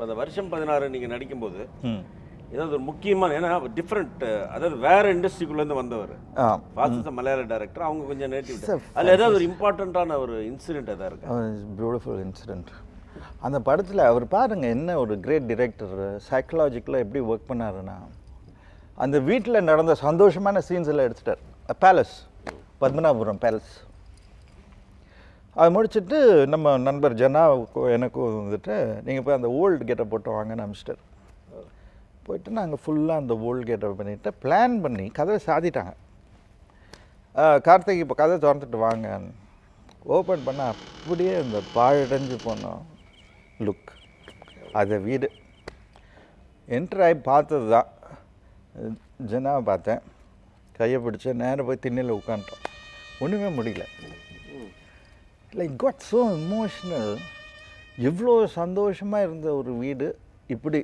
அந்த வருஷம் 16 நீங்கள் நடிக்கும்போது ஏதாவது ஒரு முக்கியமான, ஏன்னா டிஃப்ரெண்ட், அதாவது வேற இண்டஸ்ட்ரிக்குள்ளேருந்து வந்தவர் பாசிச மலையாள டைரக்டர், அவங்க கொஞ்சம் நேட்டிவ். அதில் ஏதாவது ஒரு இம்பார்ட்டண்ட்டான ஒரு இன்சிடென்ட் எதாவது இருக்கு? Beautiful incident. அந்த படத்தில் அவர் பாருங்கள் என்ன ஒரு கிரேட் டிரெக்டர், சைக்கலாஜிக்கலாக எப்படி ஒர்க் பண்ணாருன்னா, அந்த வீட்டில் நடந்த சந்தோஷமான சீன்ஸ் எல்லாம் எடுத்துட்டார். Palace, Padmanabhapuram palace. அதை முடிச்சுட்டு நம்ம நண்பர் ஜனாவுக்கும் எனக்கும் வந்துட்டு நீங்கள் போய் அந்த ஓல்டு கெட்டை போட்டு வாங்கன்னு அனுப்பிச்சிட்டார். போயிட்டு நாங்கள் ஃபுல்லாக அந்த ஓல்டு கெட்டை பண்ணிவிட்டு பிளான் பண்ணி கதை சாதிட்டாங்க. கார்த்திக் இப்போ கதை திறந்துட்டு வாங்க ஓப்பன் பண்ண அப்படியே இந்த பாழடைஞ்சு போனோம் லுக். அதை வீடு என்ட்ராகி பார்த்தது தான். ஜனாவை பார்த்தேன், கையை பிடிச்சேன், நேரம் போய் திண்ணையில் உட்காந்துட்டோம். ஒன்றுமே முடியல. Like god so emotional. எவ்வளோ சந்தோஷமாக இருந்த ஒரு வீடு இப்படி